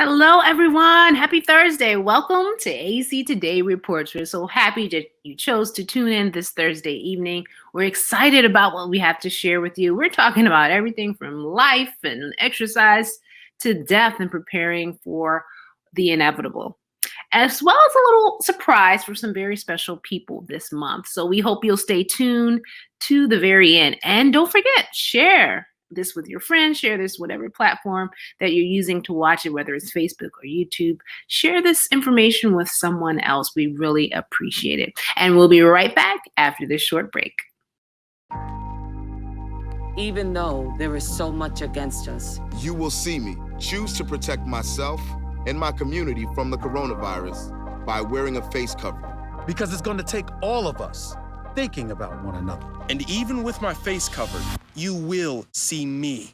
Hello, everyone. Happy Thursday. Welcome to AEC Today Reports. We're so happy that you chose to tune in this Thursday evening. We're excited about what we have to share with you. We're talking about everything from life and exercise to death and preparing for the inevitable, as well as a little surprise for some very special people this month. So we hope you'll stay tuned to the very end. And don't forget, share this with your friends, share this whatever platform that you're using to watch it, whether it's Facebook or YouTube. Share this information with someone else. We really appreciate it. And we'll be right back after this short break. Even though there is so much against us, you will see me choose to protect myself and my community from the coronavirus by wearing a face covering. Because it's going to take all of us thinking about one another. And even with my face covered, you will see me.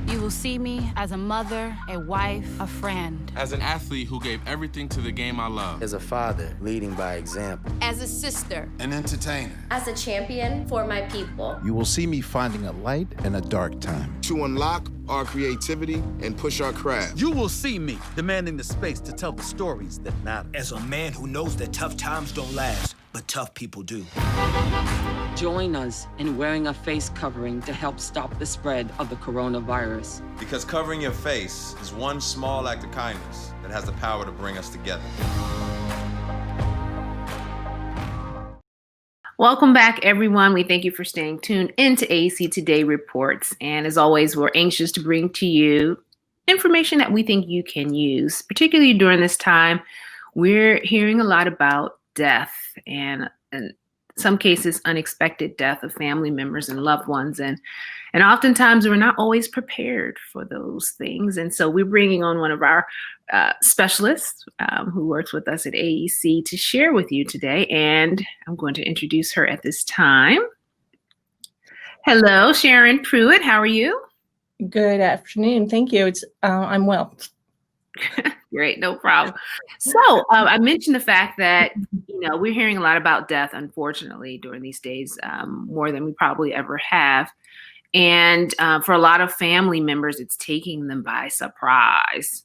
You will see me as a mother, a wife, a friend. As an athlete who gave everything to the game I love. As a father, leading by example. As a sister. An entertainer. As a champion for my people. You will see me finding a light in a dark time. To unlock our creativity and push our craft. You will see me demanding the space to tell the stories that matter. As a man who knows that tough times don't last, but tough people do. Join us in wearing a face covering to help stop the spread of the coronavirus. Because covering your face is one small act of kindness that has the power to bring us together. Welcome back, everyone. We thank you for staying tuned into AEC Today Reports. And as always, we're anxious to bring to you information that we think you can use, particularly during this time. We're hearing a lot about death and in some cases, unexpected death of family members and loved ones. And oftentimes we're not always prepared for those things. And so we're bringing on one of our specialists who works with us at AEC to share with you today. And I'm going to introduce her at this time. Hello, Sharon Pruitt. How are you? Good afternoon. Thank you. I'm well. Great, no problem. So I mentioned the fact that, we're hearing a lot about death, unfortunately, during these days, more than we probably ever have. And for a lot of family members, it's taking them by surprise.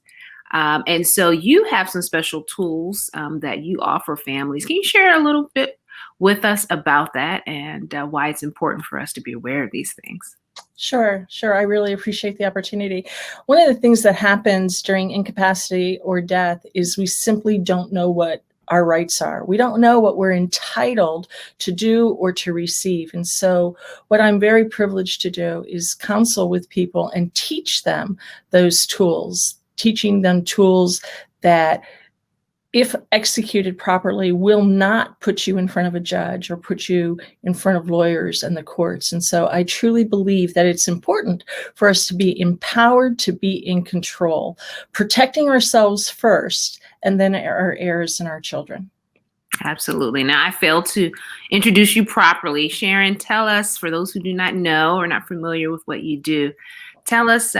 And so you have some special tools that you offer families. Can you share a little bit with us about that and why it's important for us to be aware of these things? Sure. I really appreciate the opportunity. One of the things that happens during incapacity or death is we simply don't know what our rights are. We don't know what we're entitled to do or to receive. And so what I'm very privileged to do is counsel with people and teach them those tools, teaching them tools that, if executed properly, will not put you in front of a judge or put you in front of lawyers and the courts. And so I truly believe that it's important for us to be empowered to be in control, protecting ourselves first, and then our heirs and our children. Absolutely. Now, I failed to introduce you properly. Sharon, tell us, for those who do not know or not familiar with what you do, tell us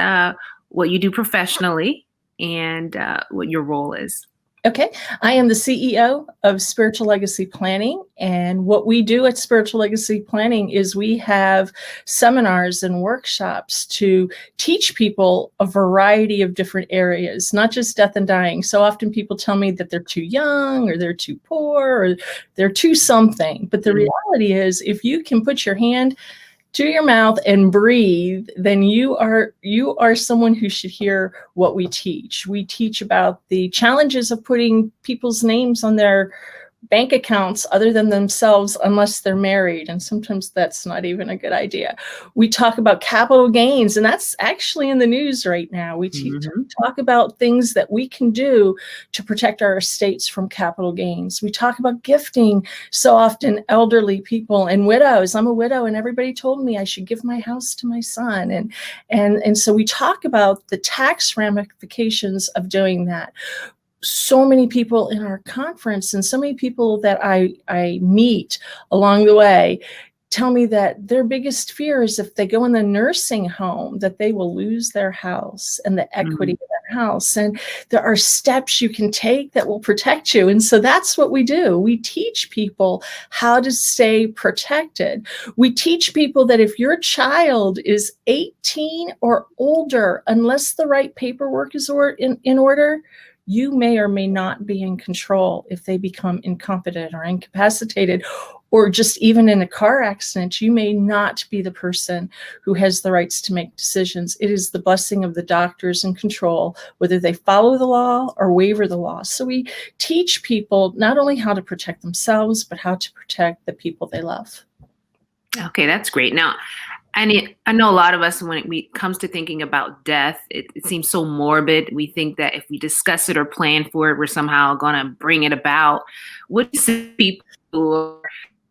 what you do professionally and what your role is. Okay, I am the CEO of Spiritual Legacy Planning, and what we do at Spiritual Legacy Planning is we have seminars and workshops to teach people a variety of different areas, not just death and dying. So often people tell me that they're too young or they're too poor or they're too something, but the reality is if you can put your hand to your mouth and breathe, then you are someone who should hear what we teach. We teach about the challenges of putting people's names on their bank accounts other than themselves unless they're married, and sometimes that's not even a good idea. We talk about capital gains, and that's actually in the news right now. We talk about things that we can do to protect our estates from capital gains. We talk about gifting so often elderly people and widows. I'm a widow, and everybody told me I should give my house to my son, and so we talk about the tax ramifications of doing that. So many people in our conference and so many people that I meet along the way tell me that their biggest fear is if they go in the nursing home, that they will lose their house and the equity of your house. And there are steps you can take that will protect you. And so that's what we do. We teach people how to stay protected. We teach people that if your child is 18 or older, unless the right paperwork is in order, you may or may not be in control if they become incompetent or incapacitated, or just even in a car accident, you may not be the person who has the rights to make decisions. It is the blessing of the doctors in control, whether they follow the law or waiver the law. So we teach people not only how to protect themselves, but how to protect the people they love. Okay, that's great. Now, I know a lot of us, when it comes to thinking about death, it seems so morbid. We think that if we discuss it or plan for it, we're somehow going to bring it about. What do you say people who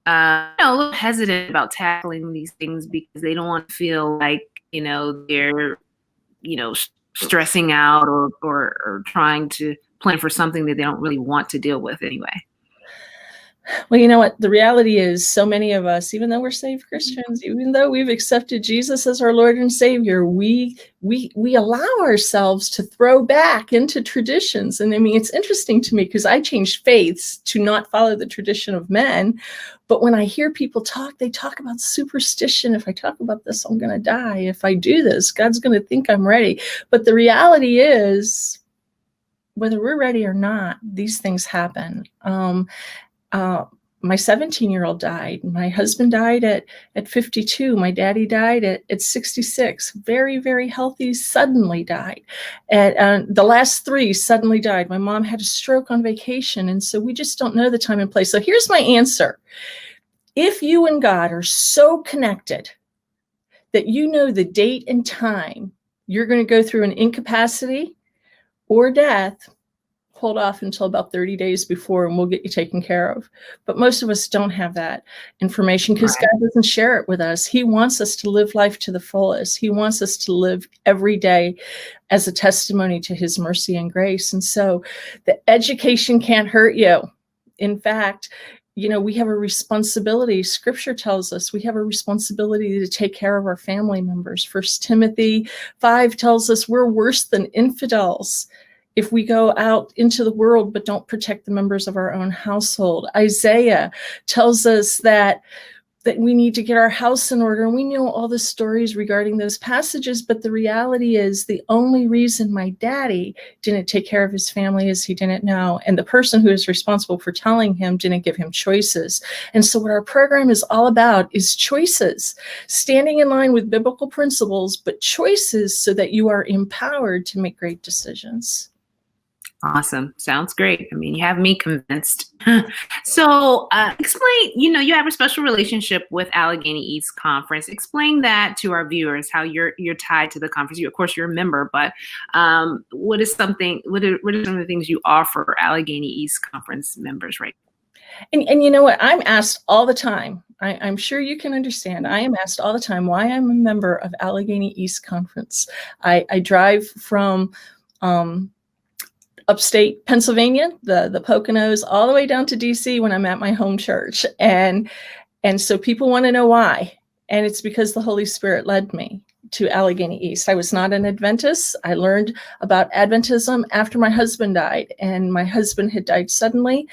are a little hesitant about tackling these things because they don't want to feel like, they're, stressing out or trying to plan for something that they don't really want to deal with anyway? Well, you know what? The reality is so many of us, even though we're saved Christians, even though we've accepted Jesus as our Lord and Savior, we allow ourselves to throw back into traditions. And I mean, it's interesting to me because I changed faiths to not follow the tradition of men. But when I hear people talk, they talk about superstition. If I talk about this, I'm going to die. If I do this, God's going to think I'm ready. But the reality is, whether we're ready or not, these things happen. My 17-year-old died. My husband died at 52. My daddy died at 66. Very, very healthy, suddenly died. And the last three suddenly died. My mom had a stroke on vacation. And so we just don't know the time and place. So here's my answer. If you and God are so connected that you know the date and time you're going to go through an incapacity or death, hold off until about 30 days before and we'll get you taken care of. But most of us don't have that information because God doesn't share it with us. He wants us to live life to the fullest. He wants us to live every day as a testimony to his mercy and grace. And so the education can't hurt you. In fact, we have a responsibility. Scripture tells us we have a responsibility to take care of our family members. 1 Timothy 5 tells us we're worse than infidels if we go out into the world but don't protect the members of our own household. Isaiah tells us that we need to get our house in order. And we know all the stories regarding those passages, but the reality is the only reason my daddy didn't take care of his family is he didn't know. And the person who is responsible for telling him didn't give him choices. And so what our program is all about is choices, standing in line with biblical principles, but choices so that you are empowered to make great decisions. Awesome. Sounds great. I mean, you have me convinced. So explain, you have a special relationship with Allegheny East Conference. Explain that to our viewers, how you're tied to the conference. Of course, you're a member, but what are some of the things you offer Allegheny East Conference members, right? And you know what? I'm asked all the time. I'm sure you can understand. I am asked all the time why I'm a member of Allegheny East Conference. I drive from upstate Pennsylvania, the Poconos, all the way down to DC when I'm at my home church. And so people want to know why. And it's because the Holy Spirit led me to Allegheny East. I was not an Adventist. I learned about Adventism after my husband died, and my husband had died suddenly.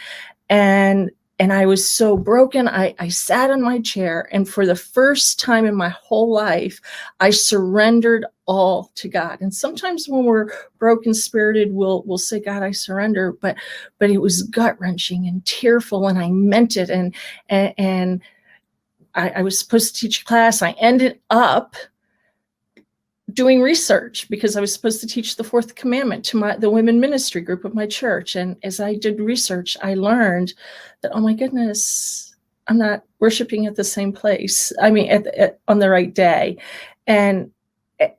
And I was so broken. I sat in my chair, and for the first time in my whole life, I surrendered all to God. And sometimes when we're broken spirited, we'll say, God, I surrender. But it was gut wrenching and tearful, and I meant it. And I was supposed to teach a class. I ended up doing research because I was supposed to teach the fourth commandment to the women ministry group of my church. And as I did research, I learned that, oh my goodness, I'm not worshiping at the same place. I mean, on the right day. And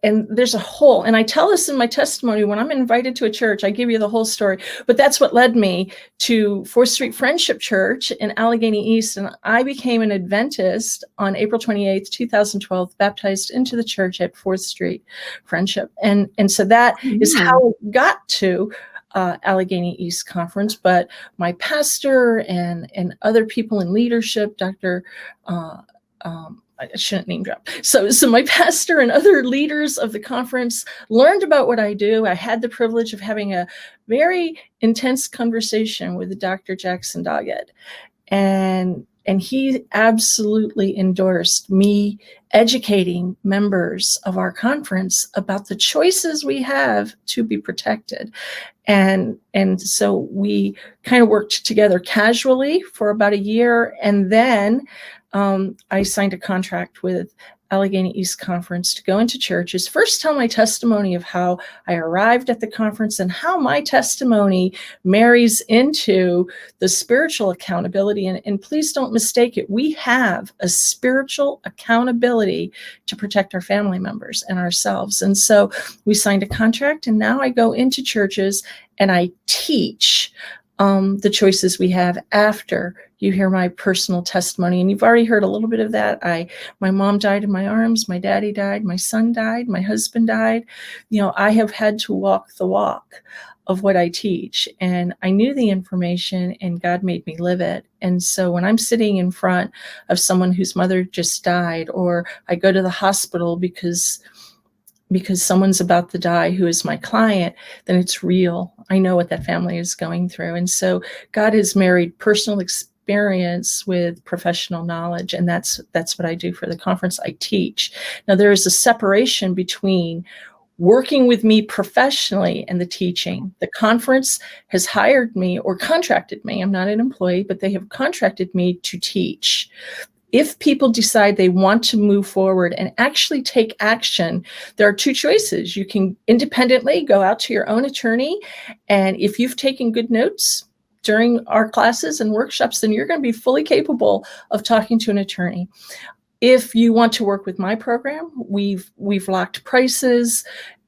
there's a whole, and I tell this in my testimony, when I'm invited to a church, I give you the whole story, but that's what led me to 4th Street Friendship Church in Allegheny East. And I became an Adventist on April 28th, 2012, baptized into the church at 4th Street Friendship. And so that is how it got to Allegheny East Conference. But my pastor and other people in leadership, Dr. I shouldn't name drop. So my pastor and other leaders of the conference learned about what I do. I had the privilege of having a very intense conversation with Dr. Jackson Doggett. And he absolutely endorsed me educating members of our conference about the choices we have to be protected. And so we kind of worked together casually for about a year. And then I signed a contract with Allegheny East Conference to go into churches, first tell my testimony of how I arrived at the conference and how my testimony marries into the spiritual accountability. And please don't mistake it. We have a spiritual accountability to protect our family members and ourselves. And so we signed a contract, and now I go into churches and I teach the choices we have after you hear my personal testimony. And you've already heard a little bit of that. My mom died in my arms, my daddy died, my son died, my husband died. I have had to walk the walk of what I teach. And I knew the information, and God made me live it. And so when I'm sitting in front of someone whose mother just died, or I go to the hospital because someone's about to die who is my client, then it's real. I know what that family is going through. And so God has married personal experience with professional knowledge. And that's what I do for the conference. I teach. Now, there is a separation between working with me professionally and the teaching. The conference has hired me or contracted me. I'm not an employee, but they have contracted me to teach. If people decide they want to move forward and actually take action, there are two choices. You can independently go out to your own attorney, and if you've taken good notes during our classes and workshops, then you're going to be fully capable of talking to an attorney. If you want to work with my program, we've locked prices,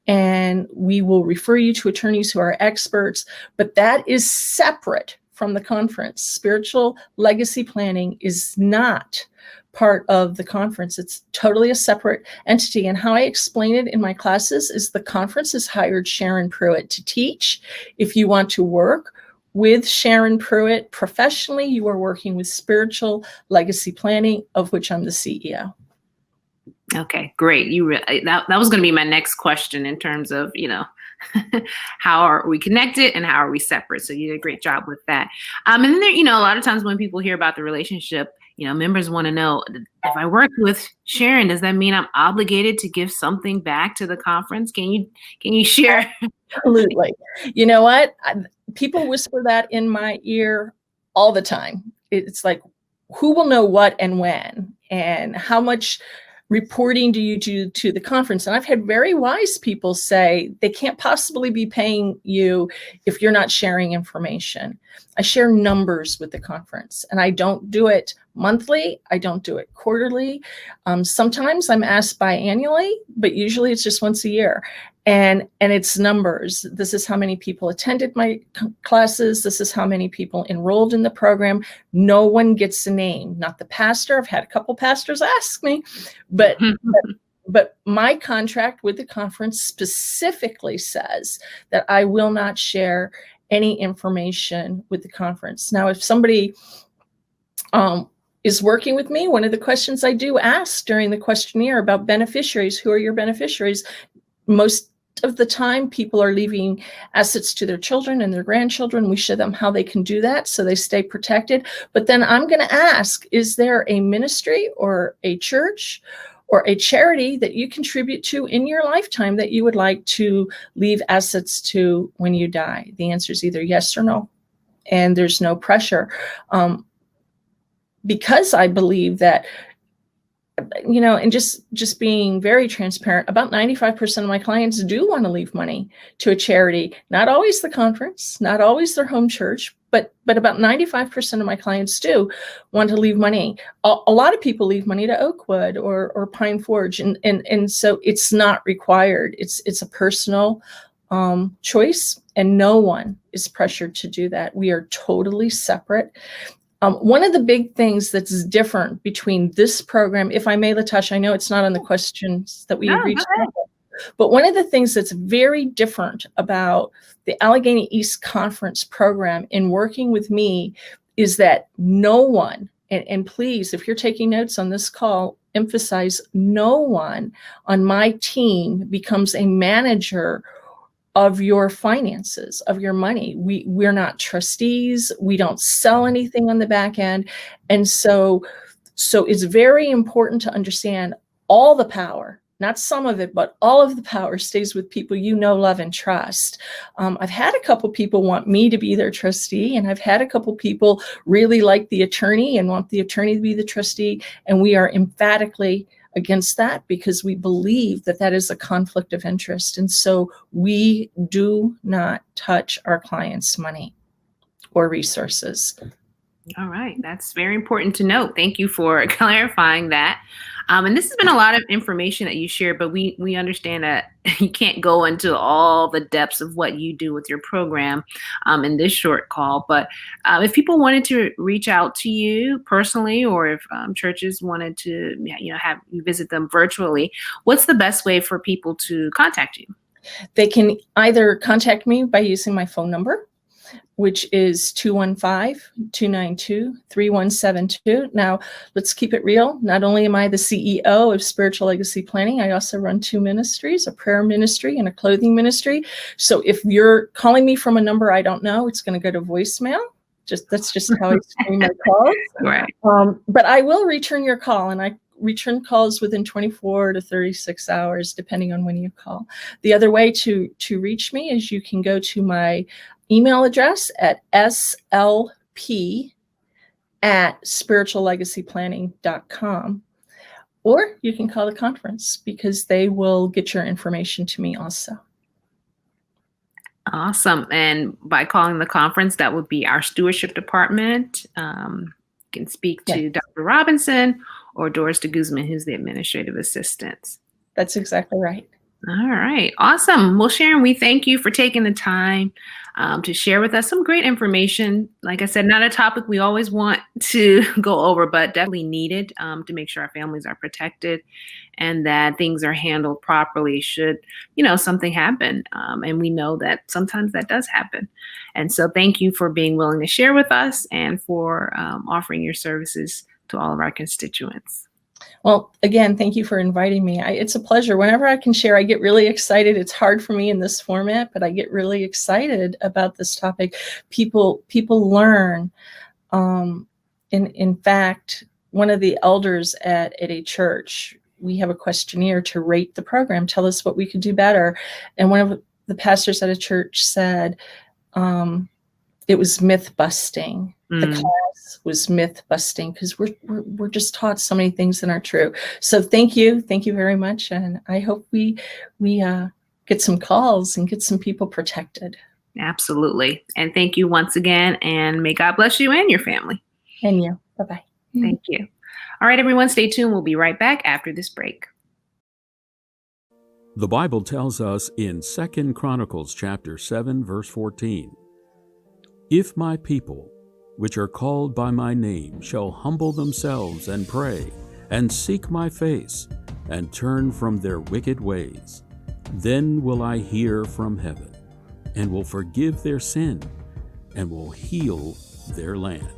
and we will refer you to attorneys who are experts, but that is separate from the conference. Spiritual legacy planning is not part of the conference. It's totally a separate entity. And how I explain it in my classes is the conference has hired Sharon Pruitt to teach. If you want to work with Sharon Pruitt professionally, you are working with spiritual legacy planning, of which I'm the CEO. Okay, great. That was going to be my next question in terms of, how are we connected and how are we separate? So you did a great job with that. And then there, a lot of times when people hear about the relationship, members want to know, if I work with Sharon, does that mean I'm obligated to give something back to the conference? Can you share? Absolutely. You know what? People whisper that in my ear all the time. It's like, who will know what and when, and how much reporting do you do to the conference? And I've had very wise people say they can't possibly be paying you if you're not sharing information. I share numbers with the conference, and I don't do it monthly. I don't do it quarterly. Sometimes I'm asked biannually, but usually it's just once a year. And it's numbers. This is how many people attended my classes. This is how many people enrolled in the program. No one gets a name, not the pastor. I've had a couple pastors ask me, but my contract with the conference specifically says that I will not share any information with the conference. Now, if somebody is working with me, one of the questions I do ask during the questionnaire about beneficiaries, who are your beneficiaries? Most of the time, people are leaving assets to their children and their grandchildren. We show them how they can do that so they stay protected. But then I'm going to ask, is there a ministry or a church or a charity that you contribute to in your lifetime that you would like to leave assets to when you die? The answer is either yes or no. And there's no pressure. Because I believe that, and just being very transparent, about 95% of my clients do want to leave money to a charity. Not always the conference, not always their home church, but about 95% of my clients do want to leave money. A lot of people leave money to Oakwood or Pine Forge, and so it's not required. It's a personal choice, and no one is pressured to do that. We are totally separate. One of the big things that's different between this program, if I may, Latasha, I know it's not on the questions that we reached out, but one of the things that's very different about the Allegheny East Conference program in working with me is that no one, and please, if you're taking notes on this call, emphasize, no one on my team becomes a manager of your finances, of your money. We're not trustees. We don't sell anything on the back end. And so it's very important to understand all the power, not some of it, but all of the power stays with people you know, love, and trust. I've had a couple people want me to be their trustee, and I've had a couple people really like the attorney and want the attorney to be the trustee. And we are emphatically against that because we believe that that is a conflict of interest. And so we do not touch our clients' money or resources. All right. That's very important to note. Thank you for clarifying that. And this has been a lot of information that you shared, but we understand that you can't go into all the depths of what you do with your program in this short call. But if people wanted to reach out to you personally, or if churches wanted to, have you visit them virtually, what's the best way for people to contact you? They can either contact me by using my phone number, which is 215-292-3172. Now, let's keep it real. Not only am I the CEO of Spiritual Legacy Planning, I also run two ministries, a prayer ministry and a clothing ministry. So if you're calling me from a number I don't know, it's going to go to voicemail. That's just how I screen my calls. Right. But I will return your call, and I return calls within 24 to 36 hours, depending on when you call. The other way to reach me is you can go to my email address at slp@spirituallegacyplanning.com, or you can call the conference because they will get your information to me also. Awesome. And by calling the conference, that would be our stewardship department. You can speak to Dr. Robinson or Doris de Guzman, who's the administrative assistant. That's exactly right. All right. Awesome. Well, Sharon, we thank you for taking the time to share with us some great information. Like I said, not a topic we always want to go over, but definitely needed to make sure our families are protected and that things are handled properly should, something happen. And we know that sometimes that does happen. And so thank you for being willing to share with us and for offering your services to all of our constituents. Well, again, thank you for inviting me. It's a pleasure. Whenever I can share, I get really excited. It's hard for me in this format, but I get really excited about this topic. People learn. In fact, one of the elders at a church, we have a questionnaire to rate the program, tell us what we could do better. And one of the pastors at a church said it was myth busting. The class was myth busting because we're just taught so many things that aren't true. So thank you very much, and I hope we get some calls and get some people protected. Absolutely, and thank you once again, and may God bless you and your family. And you. Bye-bye. Thank you. All right, everyone, stay tuned. We'll be right back after this break. The Bible tells us in 2 Chronicles chapter 7, verse 14, "If my people, which are called by my name, shall humble themselves and pray, and seek my face, and turn from their wicked ways, then will I hear from heaven, and will forgive their sin, and will heal their land."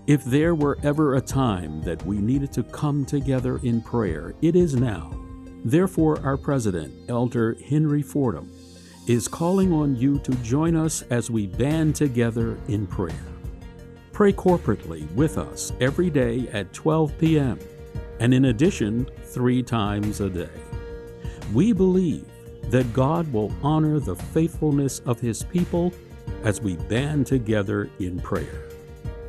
If there were ever a time that we needed to come together in prayer, it is now. Therefore, our president, Elder Henry Fordham, is calling on you to join us as we band together in prayer. Pray corporately with us every day at 12 p.m., and in addition, 3 times a day. We believe that God will honor the faithfulness of His people as we band together in prayer.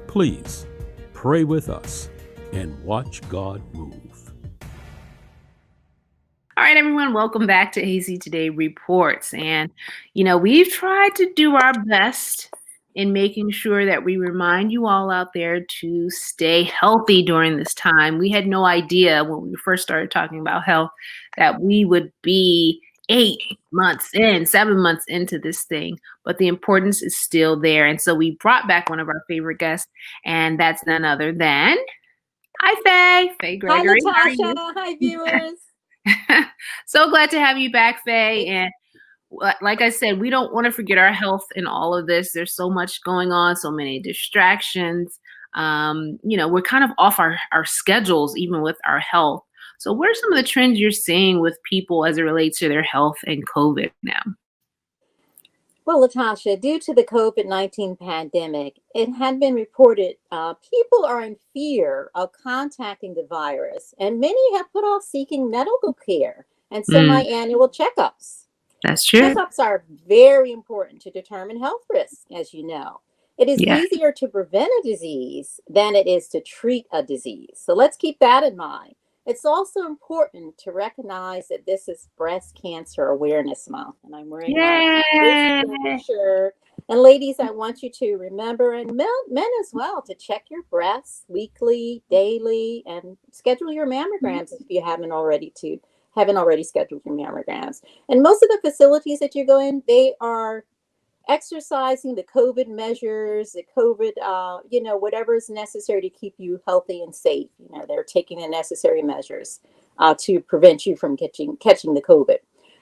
Please pray with us and watch God move. All right, everyone, welcome back to AEC Today Reports. And, we've tried to do our best in making sure that we remind you all out there to stay healthy during this time. We had no idea when we first started talking about health that we would be 8 months in, 7 months into this thing, but the importance is still there. And so we brought back one of our favorite guests, and that's none other than, hi, Faye Gregory. Hi, Natasha. Hi, viewers. So glad to have you back, Faye. And like I said, we don't want to forget our health in all of this. There's so much going on, so many distractions. we're kind of off our schedules, even with our health. So what are some of the trends you're seeing with people as it relates to their health and COVID now? Well, Latasha, due to the COVID-19 pandemic, it had been reported people are in fear of contacting the virus, and many have put off seeking medical care and semi-annual checkups. That's true. Checkups are very important to determine health risks, as you know. It is easier to prevent a disease than it is to treat a disease. So let's keep that in mind. It's also important to recognize that this is Breast Cancer Awareness Month, and I'm wearing my shirt. And ladies, I want you to remember, and men as well, to check your breasts weekly, daily, and schedule your mammograms if you haven't already scheduled your mammograms. And most of the facilities that you go in, they are exercising the COVID measures, the COVID, whatever is necessary to keep you healthy and safe. They're taking the necessary measures to prevent you from catching the COVID.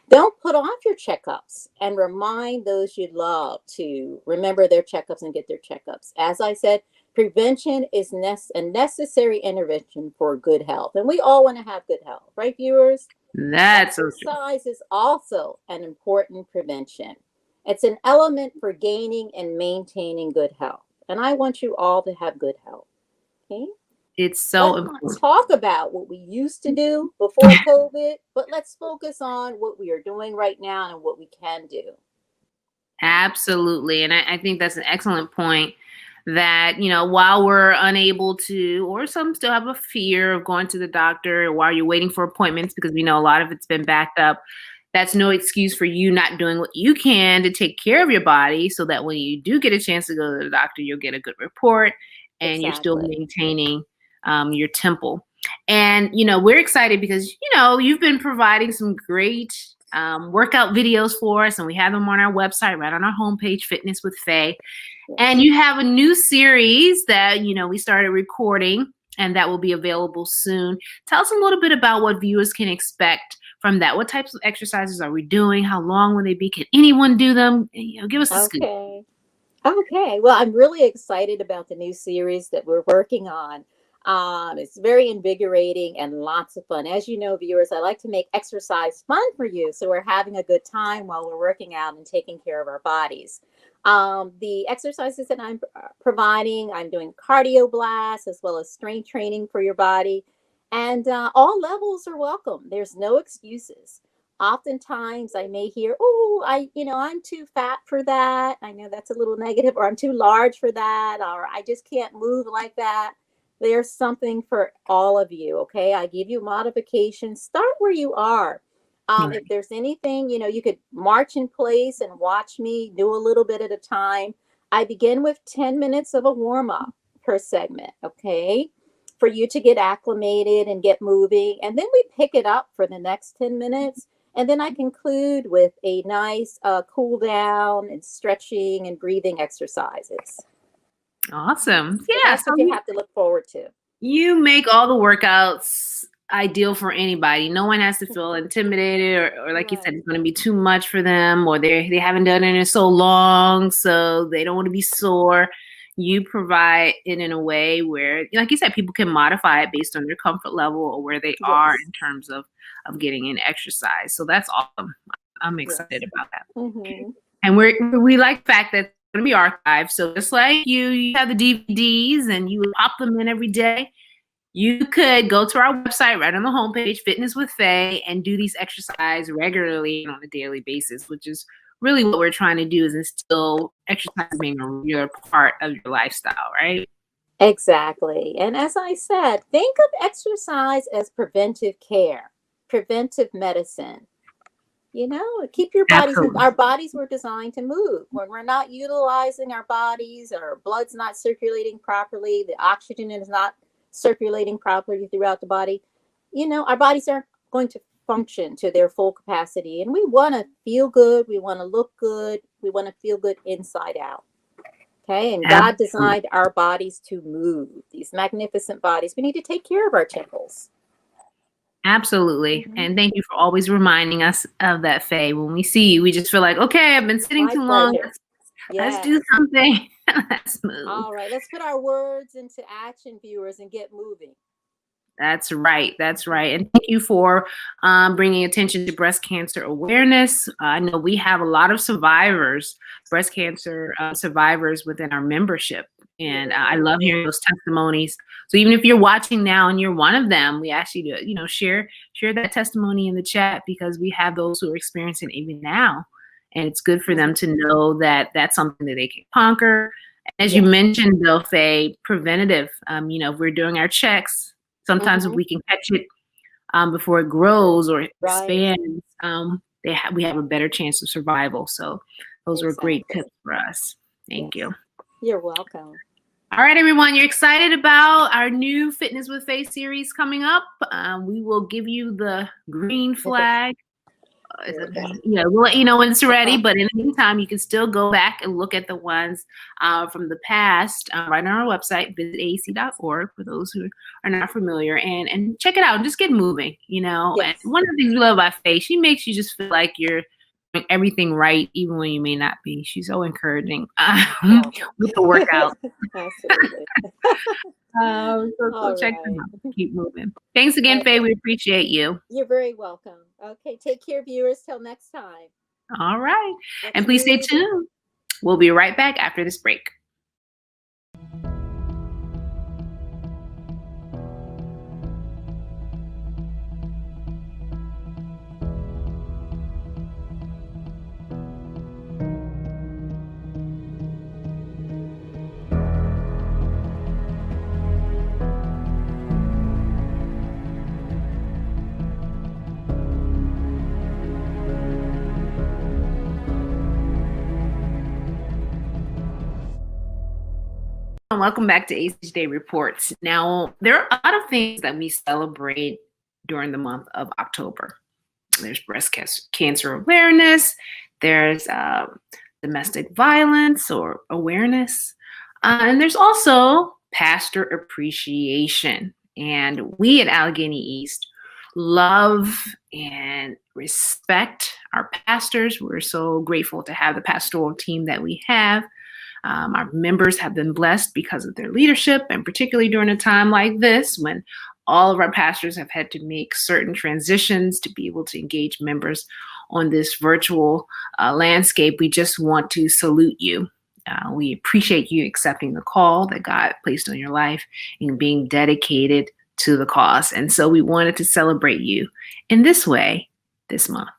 Don't put off your checkups, and remind those you love to remember their checkups and get their checkups. As I said, prevention is a necessary intervention for good health, and we all want to have good health, right, viewers? That's Exercise is also an important prevention. It's an element for gaining and maintaining good health. And I want you all to have good health. Okay? It's so let's important. not talk about what we used to do before COVID, but let's focus on what we are doing right now and what we can do. Absolutely. And I think that's an excellent point that, while we're unable to, or some still have a fear of going to the doctor while you're waiting for appointments, because we know a lot of it's been backed up. That's no excuse for you not doing what you can to take care of your body so that when you do get a chance to go to the doctor, you'll get a good report and you're still maintaining your temple. And, we're excited because, you've been providing some great workout videos for us, and we have them on our website, right on our homepage, Fitness with Faye. And you have a new series that, we started recording, and that will be available soon. Tell us a little bit about what viewers can expect from that. What types of exercises are we doing? How long will they be? Can anyone do them? Give us a scoop. Okay. Well, I'm really excited about the new series that we're working on. It's very invigorating and lots of fun. As you know, viewers, I like to make exercise fun for you, so we're having a good time while we're working out and taking care of our bodies. The exercises that I'm providing, I'm doing cardio blasts as well as strength training for your body. And all levels are welcome. There's no excuses. Oftentimes I may hear, I'm too fat for that. I know that's a little negative, or I'm too large for that, or I just can't move like that. There's something for all of you. Okay. I give you modifications. Start where you are. If there's anything, you could march in place and watch me do a little bit at a time. I begin with 10 minutes of a warm up per segment. Okay. For you to get acclimated and get moving. And then we pick it up for the next 10 minutes. And then I conclude with a nice cool down and stretching and breathing exercises. Awesome. So that's what you have to look forward to. You make all the workouts ideal for anybody. No one has to feel intimidated or like you said, it's going to be too much for them, or they haven't done it in so long, so they don't want to be sore. You provide it in a way where, like you said, people can modify it based on their comfort level or where they are in terms of getting in exercise. So that's awesome. I'm excited about that. And we like the fact that it's going to be archived. So just like you have the DVDs and you pop them in every day, you could go to our website right on the homepage, Fitness with Faye, and do these exercises regularly and on a daily basis, which is really what we're trying to do, is instill exercise being a regular part of your lifestyle, right? Exactly. And as I said, think of exercise as preventive care, preventive medicine. Keep your bodies. Our bodies were designed to move. When we're not utilizing our bodies, our blood's not circulating properly, the oxygen is not circulating properly throughout the body, our bodies aren't going to function to their full capacity. And we want to feel good. We want to look good. We want to feel good inside out. Okay. And God designed our bodies to move, these magnificent bodies. We need to take care of our temples. Absolutely. And thank you for always reminding us of that, Faye. When we see you, we just feel like, okay, I've been sitting too long. Let's Yes. do something. Let's move. All right. Let's put our words into action, viewers, and get moving. That's right. That's right. And thank you for bringing attention to breast cancer awareness. I know we have a lot of survivors, breast cancer survivors within our membership. And I love hearing those testimonies. So even if you're watching now and you're one of them, we ask you to, share that testimony in the chat, because we have those who are experiencing it even now. And it's good for them to know that that's something that they can conquer. As you mentioned, though, Faye, preventative, if we're doing our checks, sometimes if we can catch it before it grows or expands, we have a better chance of survival. So those were great tips for us. Thank you. You're welcome. All right, everyone, you're excited about our new Fitness with Faye series coming up. We will give you the green flag. We'll let you know when it's ready, but in the meantime, you can still go back and look at the ones from the past right on our website, visit AEC.org, for those who are not familiar, and check it out and just get moving, And one of the things we love about Faye, she makes you just feel like you're doing everything right, even when you may not be. She's so encouraging with the workout. Absolutely. So check them out. Keep moving. Thanks again, Faye. We appreciate you. You're very welcome. Okay, take care, viewers. Till next time. All right. And please stay tuned. We'll be right back after this break. Welcome back to AEC Today Reports. Now, there are a lot of things that we celebrate during the month of October. There's breast cancer awareness. There's domestic violence or awareness. And there's also pastor appreciation. And we at Allegheny East love and respect our pastors. We're so grateful to have the pastoral team that we have. Our members have been blessed because of their leadership, and particularly during a time like this, when all of our pastors have had to make certain transitions to be able to engage members on this virtual landscape. We just want to salute you. We appreciate you accepting the call that God placed on your life and being dedicated to the cause. And so we wanted to celebrate you in this way this month.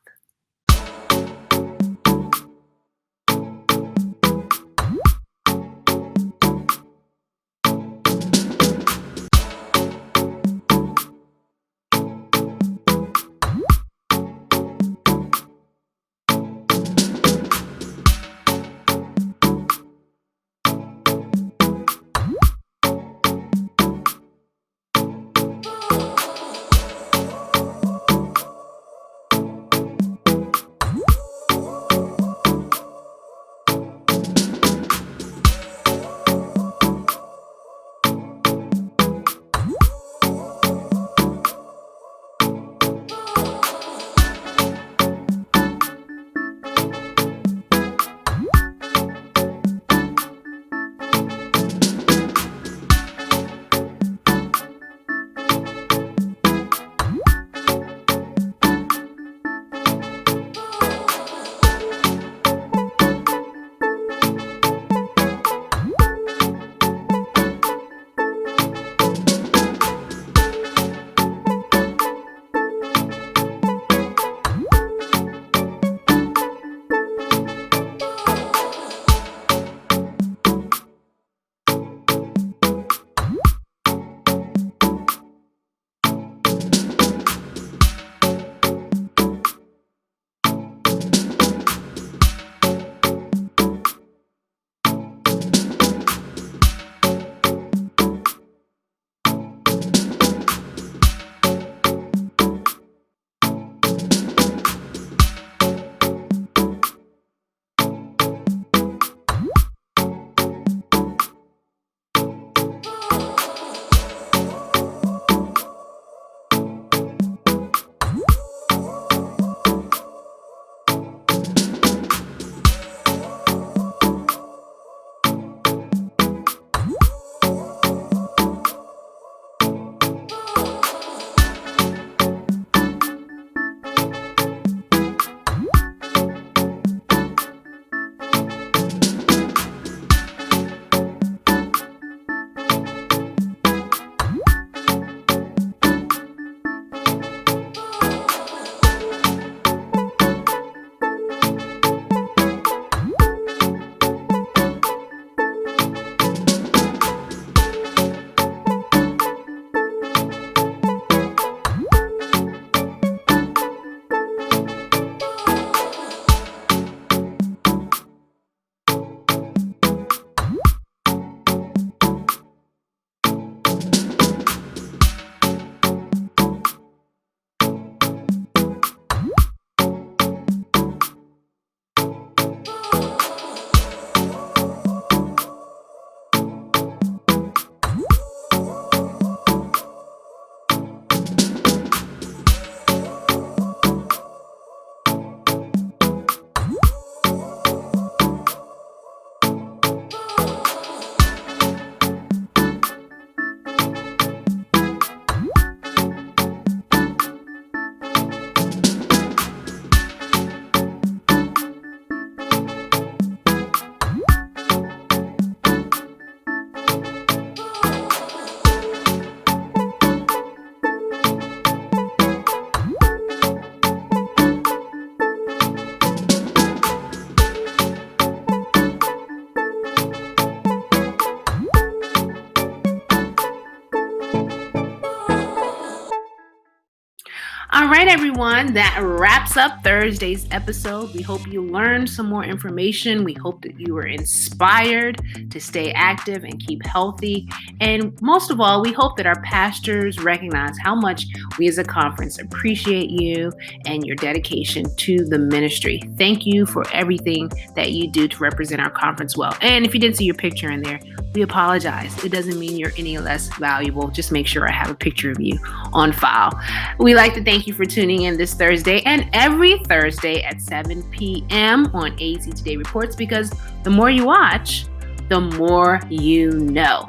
All right, everyone, that wraps up Thursday's episode. We hope you learned some more information. We hope that you were inspired to stay active and keep healthy. And most of all, we hope that our pastors recognize how much we as a conference appreciate you and your dedication to the ministry. Thank you for everything that you do to represent our conference well. And if you didn't see your picture in there, we apologize. It doesn't mean you're any less valuable. Just make sure I have a picture of you on file. We like to thank you for tuning in this Thursday and every Thursday at 7 p.m. on AEC Today Reports, because the more you watch, the more you know.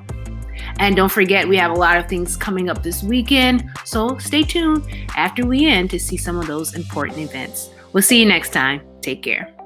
And don't forget, we have a lot of things coming up this weekend, so stay tuned after we end to see some of those important events. We'll see you next time. Take care.